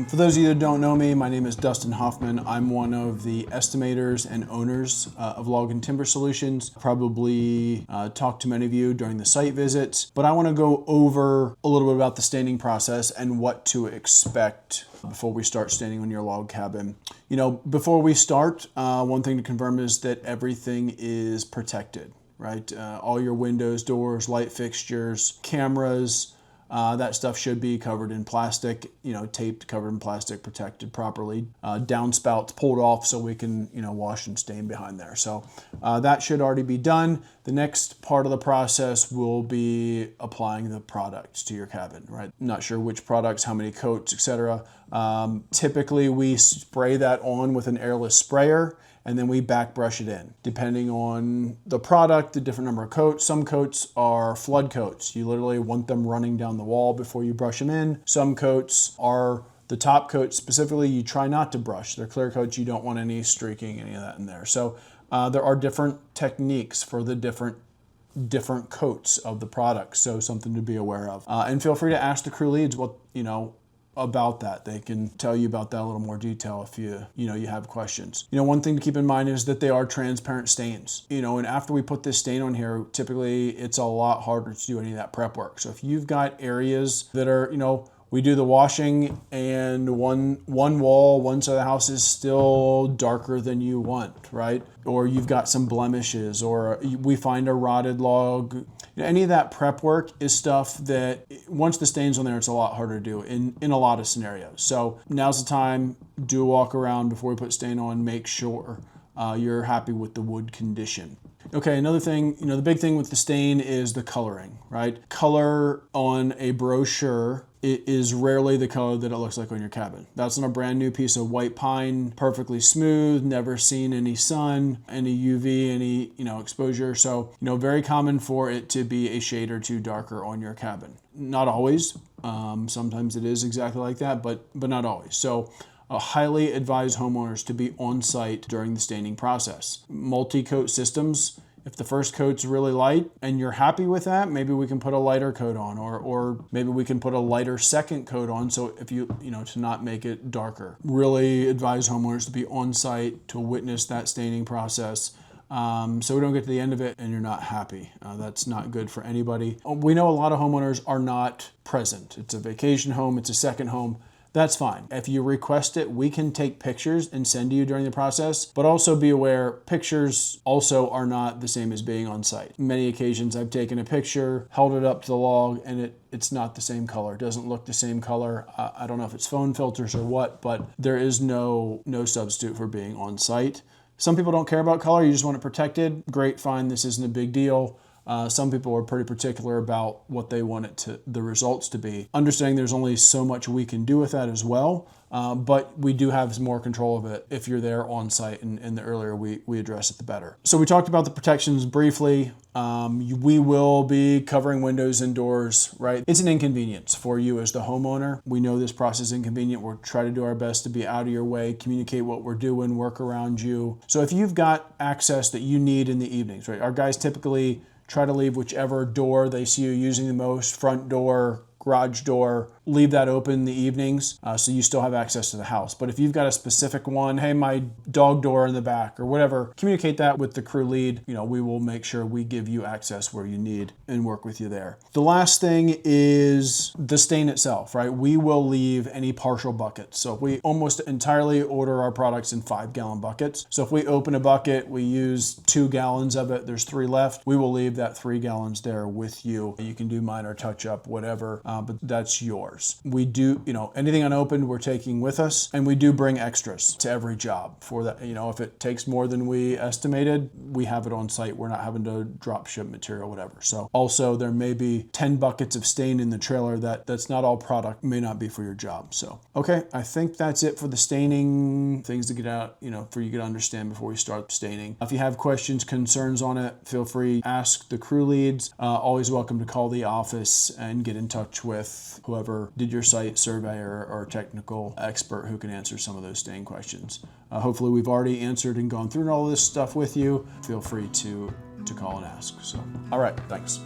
For those of you that don't know me, my name is Dustin Hoffman. I'm one of the estimators and owners of Log and Timber Solutions. Probably talked to many of you during the site visits, but I want to go over a little bit about the staining process and what to expect before we start staining on your log cabin. You know, before we start, one thing to confirm is that everything is protected, right? All your windows, doors, light fixtures, cameras, that stuff should be covered in plastic, taped, covered in plastic, protected properly. Downspouts pulled off so we can, wash and stain behind there. So that should already be done. The next part of the process will be applying the products to your cabin, right? Not sure which products, how many coats, etc. Typically, we spray that on with an airless sprayer, and then we back brush it in. Depending on the product, the different number of coats. Some coats are flood coats. You literally want them running down the wall before you brush them in. Some coats are the top coats specifically, you try not to brush. They're clear coats, you don't want any streaking, any of that in there. So there are different techniques for the different coats of the product. So something to be aware of. And feel free to ask the crew leads what, about that. They can tell you about that in a little more detail if you have questions. One thing to keep in mind is that they are transparent stains. And after we put this stain on here, typically it's a lot harder to do any of that prep work. So if you've got areas that are, we do the washing and one wall, one side of the house is still darker than you want, right? Or you've got some blemishes, or we find a rotted log. Any of that prep work is stuff that once the stain's on there, it's a lot harder to do in a lot of scenarios. So now's the time, do a walk around before we put stain on, make sure you're happy with the wood condition. Okay, another thing, the big thing with the stain is the coloring, right? Color on a brochure, it is rarely the color that it looks like on your cabin. That's on a brand new piece of white pine, perfectly smooth, never seen any sun, any UV, any, exposure. So, very common for it to be a shade or two darker on your cabin. Not always. Sometimes it is exactly like that, but not always. So, highly advise homeowners to be on site during the staining process. Multi-coat systems, if the first coat's really light and you're happy with that, maybe we can put a lighter coat on, or maybe we can put a lighter second coat on, so if to not make it darker. Really advise homeowners to be on site to witness that staining process. So we don't get to the end of it and you're not happy. That's not good for anybody. We know a lot of homeowners are not present. It's a vacation home, it's a second home. That's fine. If you request it, we can take pictures and send to you during the process, but also be aware, pictures also are not the same as being on site. Many occasions I've taken a picture, held it up to the log, and it's not the same color. It doesn't look the same color. I don't know if it's phone filters or what, but there is no substitute for being on site. Some people don't care about color, you just want it protected. Great, fine, this isn't a big deal. Some people are pretty particular about what they want the results to be. Understanding there's only so much we can do with that as well, but we do have some more control of it if you're there on site, and the earlier we address it, the better. So we talked about the protections briefly. We will be covering windows and doors, right? It's an inconvenience for you as the homeowner. We know this process is inconvenient. We'll try to do our best to be out of your way, communicate what we're doing, work around you. So if you've got access that you need in the evenings, right? Our guys typically try to leave whichever door they see you using the most, front door, garage door, leave that open in the evenings so you still have access to the house. But if you've got a specific one, hey, my dog door in the back or whatever, communicate that with the crew lead. We will make sure we give you access where you need and work with you there. The last thing is the stain itself, right? We will leave any partial buckets. So we almost entirely order our products in 5-gallon buckets. So if we open a bucket, we use 2 gallons of it, there's 3 left, we will leave that 3 gallons there with you. You can do minor touch up, whatever, but that's yours. We do, anything unopened we're taking with us, and we do bring extras to every job for that. If it takes more than we estimated, we have it on site. We're not having to drop ship material, whatever. So also there may be 10 buckets of stain in the trailer. That's not all product, may not be for your job. So, okay, I think that's it for the staining, things to get out, for you to understand before we start staining. If you have questions, concerns on it, feel free to ask the crew leads. Always welcome to call the office and get in touch with whoever did your site, surveyor or technical expert who can answer some of those stain questions. Hopefully we've already answered and gone through all this stuff with you. Feel free to call and ask. So, all right, thanks.